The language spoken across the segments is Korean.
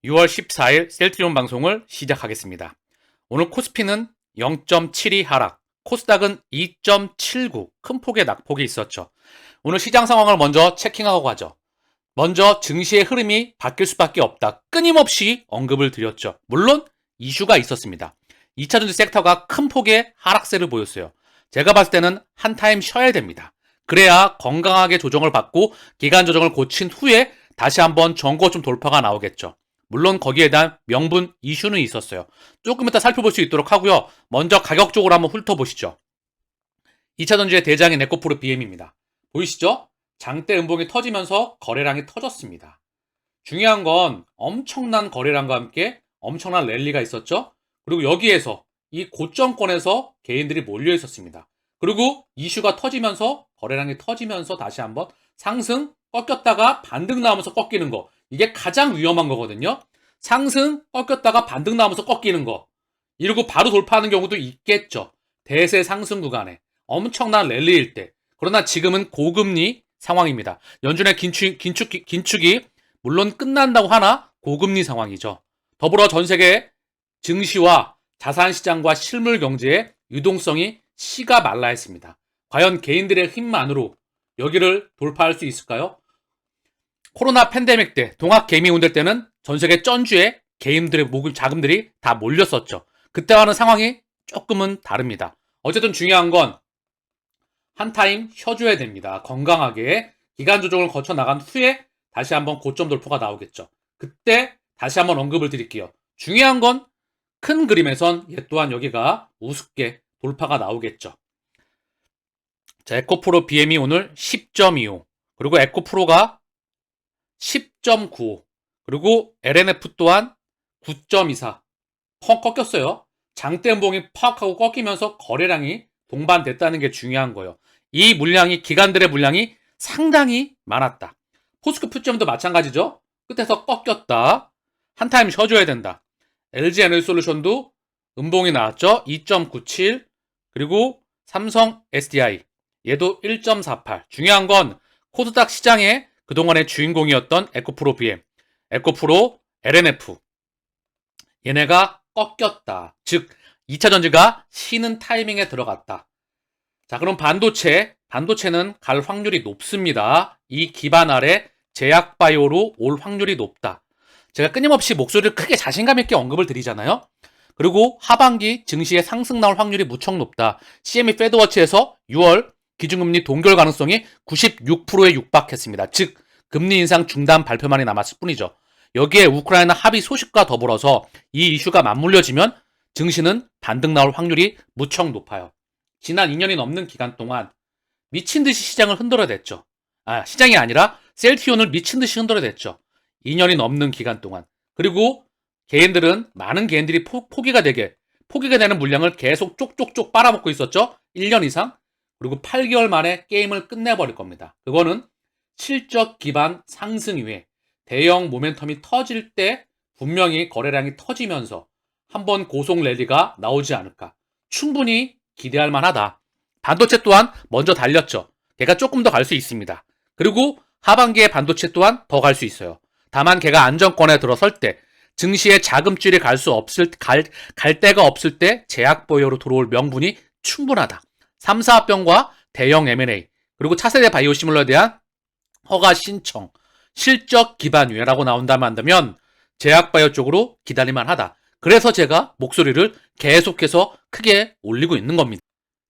6월 14일 셀트리온 방송을 시작하겠습니다. 오늘 코스피는 0.72 하락, 코스닥은 2.79 큰 폭의 낙폭이 있었죠. 오늘 시장 상황을 먼저 체킹하고 가죠. 먼저 증시의 흐름이 바뀔 수밖에 없다. 끊임없이 언급을 드렸죠. 물론 이슈가 있었습니다. 2차전지 섹터가 큰 폭의 하락세를 보였어요. 제가 봤을 때는 한 타임 쉬어야 됩니다. 그래야 건강하게 조정을 받고 기간 조정을 고친 후에 다시 한번 전고점 돌파가 나오겠죠. 물론 거기에 대한 명분 이슈는 있었어요. 조금 이따 살펴볼 수 있도록 하고요. 먼저 가격 쪽으로 한번 훑어보시죠. 2차전지의 대장인 에코프로 BM입니다. 보이시죠? 장대 음봉이 터지면서 거래량이 터졌습니다. 중요한 건 엄청난 거래량과 함께 엄청난 랠리가 있었죠. 그리고 여기에서 이 고점권에서 개인들이 몰려 있었습니다. 그리고 이슈가 터지면서 거래량이 터지면서 다시 한번 상승 꺾였다가 반등 나오면서 꺾이는 거, 이게 가장 위험한 거거든요. 상승 꺾였다가 반등 나오면서 꺾이는 거, 이러고 바로 돌파하는 경우도 있겠죠. 대세 상승 구간에 엄청난 랠리일 때. 그러나 지금은 고금리 상황입니다. 연준의 긴축이 물론 끝난다고 하나 고금리 상황이죠. 더불어 전 세계 증시와 자산시장과 실물 경제의 유동성이 씨가 말라 했습니다. 과연 개인들의 힘만으로 여기를 돌파할 수 있을까요? 코로나 팬데믹 때, 동학개미운동 때는 전 세계 쩐주에 개인들의 모금 자금들이 다 몰렸었죠. 그때와는 상황이 조금은 다릅니다. 어쨌든 중요한 건 한 타임 쉬어줘야 됩니다. 건강하게 기간 조정을 거쳐 나간 후에 다시 한번 고점 돌파가 나오겠죠. 그때 다시 한번 언급을 드릴게요. 중요한 건 큰 그림에선 또한 여기가 우습게 돌파가 나오겠죠. 자, 에코프로 BM이 오늘 10.25, 그리고 에코프로가 10.95, 그리고 LNF 또한 9.24. 펑 꺾였어요. 장대 음봉이 팍 하고 꺾이면서 거래량이 동반됐다는 게 중요한 거예요. 이 물량이, 기관들의 물량이 상당히 많았다. 포스코 퓨점도 마찬가지죠. 끝에서 꺾였다. 한 타임 쉬어줘야 된다. LG에너지솔루션도 음봉이 나왔죠. 2.97, 그리고 삼성 SDI 얘도 1.48. 중요한 건 코스닥 시장의 그동안의 주인공이었던 에코프로 BM, 에코프로 LNF, 얘네가 꺾였다. 즉 2차전지가 쉬는 타이밍에 들어갔다. 자, 그럼 반도체는 갈 확률이 높습니다. 이 기반 아래 제약바이오로 올 확률이 높다. 제가 끊임없이 목소리를 크게 자신감 있게 언급을 드리잖아요. 그리고 하반기 증시의 상승 나올 확률이 무척 높다. CME 패드워치에서 6월 기준금리 동결 가능성이 96%에 육박했습니다. 즉 금리 인상 중단 발표만이 남았을 뿐이죠. 여기에 우크라이나 합의 소식과 더불어서 이 이슈가 맞물려지면 증시는 반등 나올 확률이 무척 높아요. 지난 2년이 넘는 기간 동안 미친 듯이 시장을 흔들어댔죠. 시장이 아니라 셀트리온을 미친 듯이 흔들어댔죠. 2년이 넘는 기간 동안. 그리고 많은 개인들이 포기가 되는 물량을 계속 쪽쪽쪽 빨아먹고 있었죠. 1년 이상. 그리고 8개월 만에 게임을 끝내버릴 겁니다. 그거는 실적 기반 상승 이후에 대형 모멘텀이 터질 때 분명히 거래량이 터지면서 한번 고속 랠리가 나오지 않을까. 충분히 기대할 만하다. 반도체 또한 먼저 달렸죠. 걔가 조금 더 갈 수 있습니다. 그리고 하반기에 반도체 또한 더 갈 수 있어요. 다만 걔가 안정권에 들어설 때 증시에 자금줄이 갈 데가 없을 때 제약보유로 들어올 명분이 충분하다. 3, 4합병과 대형 M&A, 그리고 차세대 바이오시밀러에 대한 허가 신청, 실적 기반 유예라고 나온다면 제약바이오 쪽으로 기다릴만 하다. 그래서 제가 목소리를 계속해서 크게 올리고 있는 겁니다.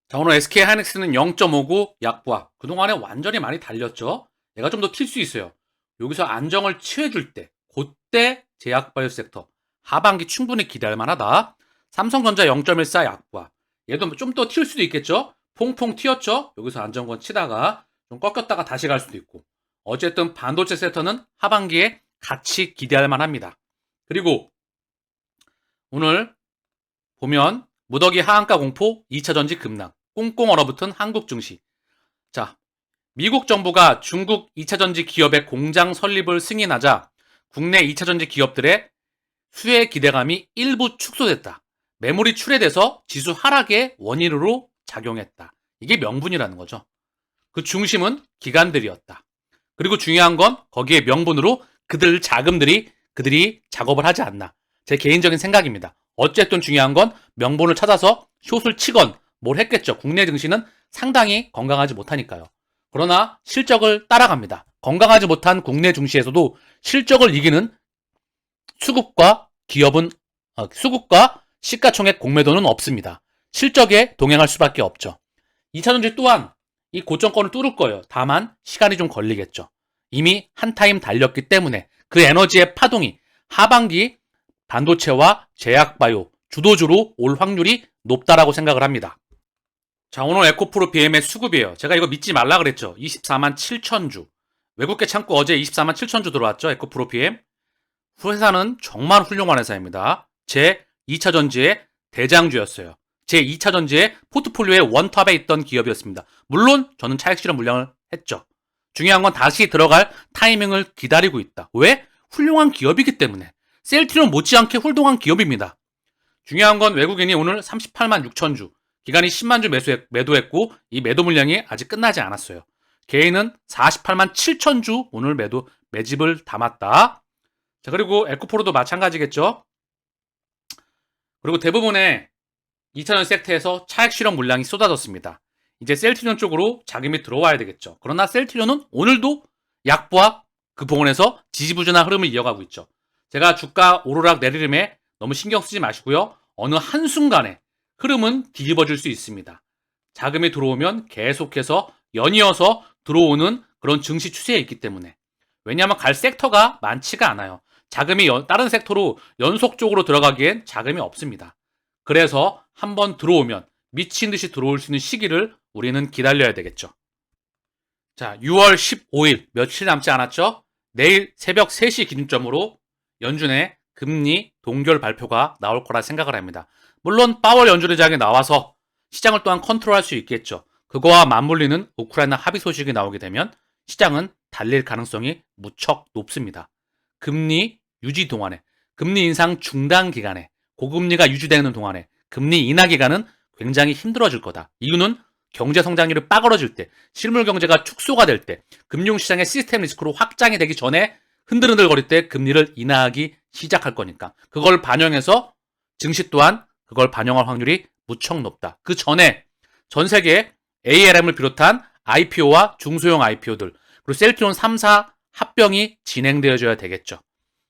자, 오늘 SK하이닉스는 0.59 약보합. 그동안에 완전히 많이 달렸죠. 얘가 좀 더 튈 수 있어요. 여기서 안정을 취해줄 때, 그때 제약바이오 섹터 하반기 충분히 기대할 만하다. 삼성전자 0.14 약보합. 얘도 좀 더 튈 수도 있겠죠. 퐁퐁 튀었죠. 여기서 안정권 치다가 좀 꺾였다가 다시 갈 수도 있고. 어쨌든 반도체 섹터는 하반기에 같이 기대할 만합니다. 그리고 오늘 보면 무더기 하한가 공포, 2차전지 급락, 꽁꽁 얼어붙은 한국 증시. 자, 미국 정부가 중국 2차전지 기업의 공장 설립을 승인하자 국내 2차전지 기업들의 수혜 기대감이 일부 축소됐다. 매물이 출회돼서 지수 하락의 원인으로 작용했다. 이게 명분이라는 거죠. 그 중심은 기관들이었다. 그리고 중요한 건 거기에 명분으로 그들 자금들이 그들이 작업을 하지 않나. 제 개인적인 생각입니다. 어쨌든 중요한 건 명분을 찾아서 숏을 치건 뭘 했겠죠. 국내 증시는 상당히 건강하지 못하니까요. 그러나 실적을 따라갑니다. 건강하지 못한 국내 증시에서도 실적을 이기는 수급과 수급과 시가총액 공매도는 없습니다. 실적에 동행할 수밖에 없죠. 2차전지 또한 이 고점권을 뚫을 거예요. 다만 시간이 좀 걸리겠죠. 이미 한 타임 달렸기 때문에 그 에너지의 파동이 하반기 반도체와 제약바이오 주도주로 올 확률이 높다라고 생각을 합니다. 자, 오늘 에코프로 BM의 수급이에요. 제가 이거 믿지 말라 그랬죠. 24만 7천 주. 외국계 창구 어제 24만 7천 주 들어왔죠. 에코프로 BM. 회사는 정말 훌륭한 회사입니다. 제 2차 전지의 대장주였어요. 제 2차 전지의 포트폴리오의 원탑에 있던 기업이었습니다. 물론 저는 차익 실현 물량을 했죠. 중요한 건 다시 들어갈 타이밍을 기다리고 있다. 왜? 훌륭한 기업이기 때문에. 셀트리온 못지않게 훌륭한 기업입니다. 중요한 건 외국인이 오늘 38만 6천 주, 기관이 10만 주 매도했고 이 매도 물량이 아직 끝나지 않았어요. 개인은 48만 7천 주 오늘 매집을 담았다. 자, 그리고 에코프로도 마찬가지겠죠. 그리고 대부분의 2차전 섹터에서 차익 실현 물량이 쏟아졌습니다. 이제 셀트리온 쪽으로 자금이 들어와야 되겠죠. 그러나 셀트리온은 오늘도 약보합 급봉원에서 지지부진한 흐름을 이어가고 있죠. 제가 주가 오르락 내리름에 너무 신경 쓰지 마시고요. 어느 한순간에 흐름은 뒤집어질 수 있습니다. 자금이 들어오면 계속해서 연이어서 들어오는 그런 증시 추세에 있기 때문에. 왜냐하면 갈 섹터가 많지가 않아요. 자금이 다른 섹터로 연속적으로 들어가기엔 자금이 없습니다. 그래서 한번 들어오면 미친 듯이 들어올 수 있는 시기를 우리는 기다려야 되겠죠. 자, 6월 15일 며칠 남지 않았죠? 내일 새벽 3시 기준점으로 연준의 금리 동결 발표가 나올 거라 생각을 합니다. 물론 파월 연준 의장이 나와서 시장을 또한 컨트롤할 수 있겠죠. 그거와 맞물리는 우크라이나 합의 소식이 나오게 되면 시장은 달릴 가능성이 무척 높습니다. 금리 유지 동안에, 금리 인상 중단 기간에, 고금리가 유지되는 동안에 금리 인하 기간은 굉장히 힘들어질 거다. 이유는 경제 성장률이 빠그러질 때, 실물 경제가 축소가 될 때, 금융시장의 시스템 리스크로 확장이 되기 전에 흔들흔들거릴 때 금리를 인하하기 시작할 거니까. 그걸 반영해서 증시 또한 그걸 반영할 확률이 무척 높다. 그 전에 전 세계 ALM을 비롯한 IPO와 중소형 IPO들, 그리고 셀트리온 3사 합병이 진행되어져야 되겠죠.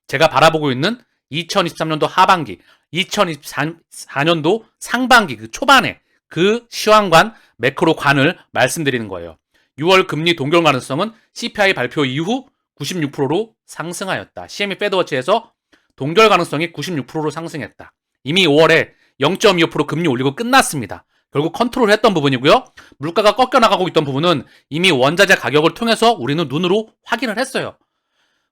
제가 바라보고 있는 2023년도 하반기, 2024년도 상반기 그 초반에 그 시황관, 매크로관을 말씀드리는 거예요. 6월 금리 동결 가능성은 CPI 발표 이후 96%로 상승하였다. CME 패드워치에서 동결 가능성이 96%로 상승했다. 이미 5월에 0.25% 금리 올리고 끝났습니다. 결국 컨트롤했던 부분이고요. 물가가 꺾여나가고 있던 부분은 이미 원자재 가격을 통해서 우리는 눈으로 확인을 했어요.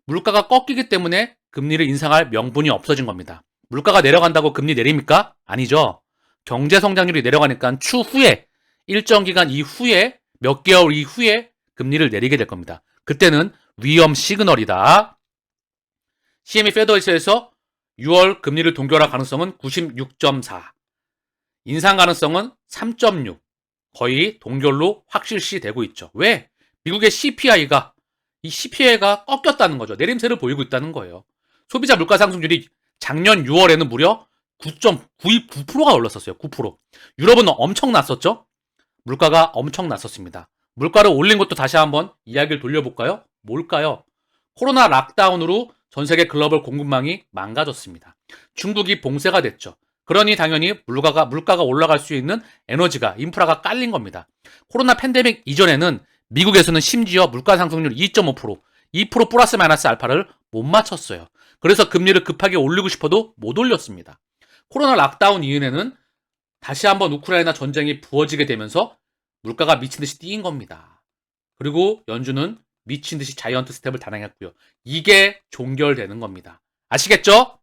물가가 꺾이기 때문에 금리를 인상할 명분이 없어진 겁니다. 물가가 내려간다고 금리 내립니까? 아니죠. 경제 성장률이 내려가니까 추후에 일정 기간 이후에 몇 개월 이후에 금리를 내리게 될 겁니다. 그때는 위험 시그널이다. CME 패드워치에서 6월 금리를 동결할 가능성은 96.4. 인상 가능성은 3.6. 거의 동결로 확실시 되고 있죠. 왜? 미국의 CPI가 꺾였다는 거죠. 내림세를 보이고 있다는 거예요. 소비자 물가 상승률이 작년 6월에는 무려 9.9%가 올랐었어요. 9%. 유럽은 엄청 났었죠? 물가가 엄청 났었습니다. 물가를 올린 것도 다시 한번 이야기를 돌려볼까요? 뭘까요? 코로나 락다운으로 전 세계 글로벌 공급망이 망가졌습니다. 중국이 봉쇄가 됐죠. 그러니 당연히 물가가 올라갈 수 있는 에너지가, 인프라가 깔린 겁니다. 코로나 팬데믹 이전에는 미국에서는 심지어 물가 상승률 2.5%, 2% 플러스 마이너스 알파를 못 맞췄어요. 그래서 금리를 급하게 올리고 싶어도 못 올렸습니다. 코로나 락다운 이후에는 다시 한번 우크라이나 전쟁이 부어지게 되면서 물가가 미친 듯이 뛰인 겁니다. 그리고 연준은 미친 듯이 자이언트 스텝을 단행했고요. 이게 종결되는 겁니다. 아시겠죠?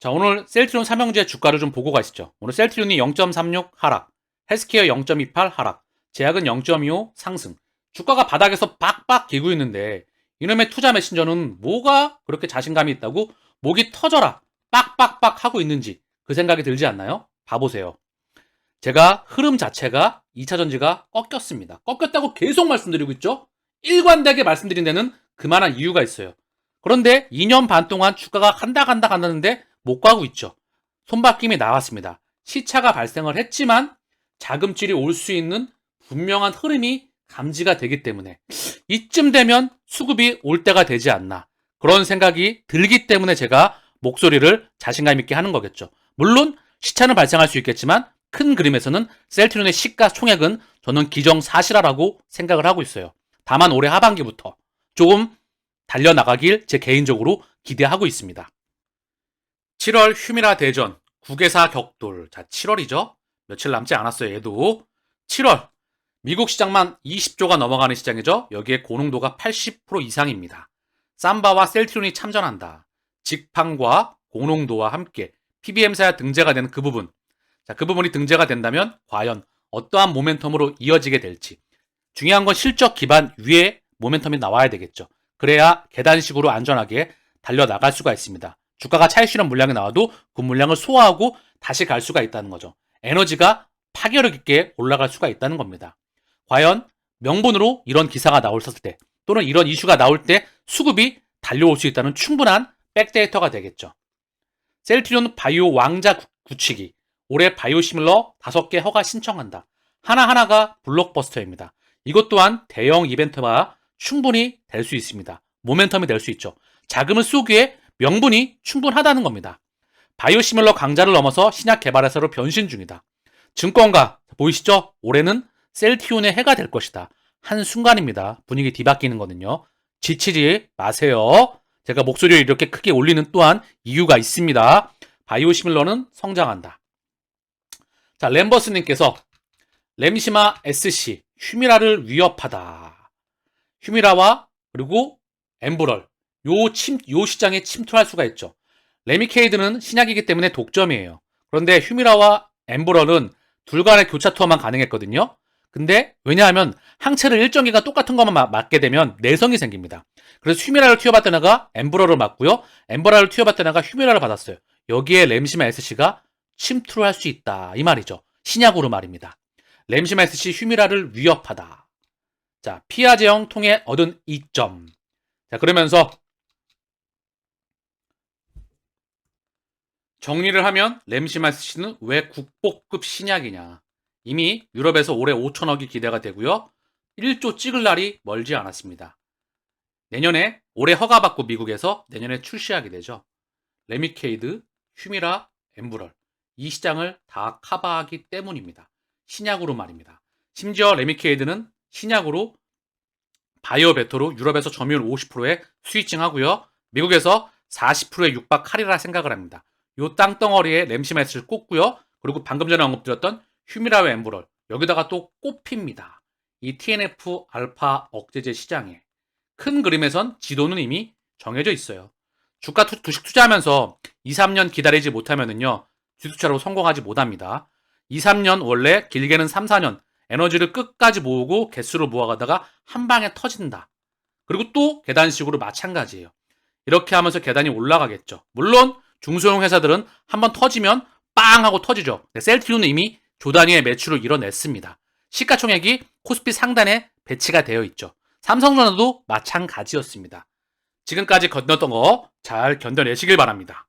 자, 오늘 셀트리온 삼형제 주가를 좀 보고 가시죠. 오늘 셀트리온이 0.36 하락, 헬스케어 0.28 하락, 제약은 0.25 상승. 주가가 바닥에서 빡빡 기고 있는데 이놈의 투자 메신저는 뭐가 그렇게 자신감이 있다고 목이 터져라 빡빡빡 하고 있는지 그 생각이 들지 않나요? 봐보세요. 제가 흐름 자체가 2차전지가 꺾였습니다. 꺾였다고 계속 말씀드리고 있죠? 일관되게 말씀드린 데는 그만한 이유가 있어요. 그런데 2년 반 동안 주가가 간다 갔는데 못 가고 있죠. 손바뀜이 나왔습니다. 시차가 발생을 했지만 자금줄이 올 수 있는 분명한 흐름이 감지가 되기 때문에 이쯤 되면 수급이 올 때가 되지 않나, 그런 생각이 들기 때문에 제가 목소리를 자신감 있게 하는 거겠죠. 물론 시차는 발생할 수 있겠지만 큰 그림에서는 셀트리온의 시가총액은 저는 기정사실화라고 생각을 하고 있어요. 다만 올해 하반기부터 조금 달려나가길 제 개인적으로 기대하고 있습니다. 7월 휴미라 대전, 국외사 격돌. 자, 7월이죠. 며칠 남지 않았어요. 얘도 7월 미국 시장만 20조가 넘어가는 시장이죠. 여기에 고농도가 80% 이상입니다. 삼바와 셀트리온이 참전한다. 직판과 고농도와 함께 PBM사에 등재가 되는 그 부분. 자, 그 부분이 등재가 된다면 과연 어떠한 모멘텀으로 이어지게 될지. 중요한 건 실적 기반 위에 모멘텀이 나와야 되겠죠. 그래야 계단식으로 안전하게 달려나갈 수가 있습니다. 주가가 차익 실현 물량이 나와도 그 물량을 소화하고 다시 갈 수가 있다는 거죠. 에너지가 파괴력 있게 올라갈 수가 있다는 겁니다. 과연 명분으로 이런 기사가 나올 때 또는 이런 이슈가 나올 때 수급이 달려올 수 있다는 충분한 백데이터가 되겠죠. 셀트리온 바이오 왕자 굳히기. 올해 바이오시밀러 5개 허가 신청한다. 하나하나가 블록버스터입니다. 이것 또한 대형 이벤트가 충분히 될 수 있습니다. 모멘텀이 될 수 있죠. 자금을 쏘기에 명분이 충분하다는 겁니다. 바이오시밀러 강자를 넘어서 신약 개발 회사로 변신 중이다. 증권가 보이시죠? 올해는 셀트리온의 해가 될 것이다. 한순간입니다. 분위기 뒤바뀌는 거는요. 지치지 마세요. 제가 목소리를 이렇게 크게 올리는 또한 이유가 있습니다. 바이오시밀러는 성장한다. 자, 램버스님께서 램시마 SC 휴미라를 위협하다. 휴미라와 그리고 엠브럴 요 시장에 침투할 수가 있죠. 레미케이드는 신약이기 때문에 독점이에요. 그런데 휴미라와 엠브럴은 둘 간의 교차 투어만 가능했거든요. 근데 왜냐하면 항체를 일정 기간 똑같은 것만 맞게 되면 내성이 생깁니다. 그래서 휴미라를 투여받던 애가 엠브럴을 맞고요. 엠브럴을 투여받던 애가 휴미라를 받았어요. 여기에 램시마 SC가 침투를 할 수 있다. 이 말이죠. 신약으로 말입니다. 램시마 SC 휴미라를 위협하다. 자, 피아 제형 통해 얻은 이점. 자, 그러면서 정리를 하면 램시마 SC는 왜 국보급 신약이냐. 이미 유럽에서 올해 5천억이 기대가 되고요. 1조 찍을 날이 멀지 않았습니다. 내년에 올해 허가받고 미국에서 내년에 출시하게 되죠. 레미케이드, 휴미라, 엠브럴. 이 시장을 다 커버하기 때문입니다. 신약으로 말입니다. 심지어 레미케이드는 신약으로 바이오 베터로 유럽에서 점유율 50%에 스위칭하고요. 미국에서 40%에 육박하리라 생각을 합니다. 요 땅덩어리에 램시마스를 꽂고요. 그리고 방금 전에 언급드렸던 휴미라와 엠브럴 여기다가 또 꼽힙니다. 이 TNF 알파 억제제 시장에 큰 그림에선 지도는 이미 정해져 있어요. 주식 투자하면서 2, 3년 기다리지 못하면은요. 주투자로 성공하지 못합니다. 2, 3년 원래 길게는 3, 4년 에너지를 끝까지 모으고 개수를 모아가다가 한 방에 터진다. 그리고 또 계단식으로 마찬가지예요. 이렇게 하면서 계단이 올라가겠죠. 물론 중소형 회사들은 한번 터지면 빵 하고 터지죠. 셀트리온은 이미 조단위의 매출을 이뤄냈습니다. 시가총액이 코스피 상단에 배치가 되어 있죠. 삼성전자도 마찬가지였습니다. 지금까지 건넜던 거 잘 견뎌내시길 바랍니다.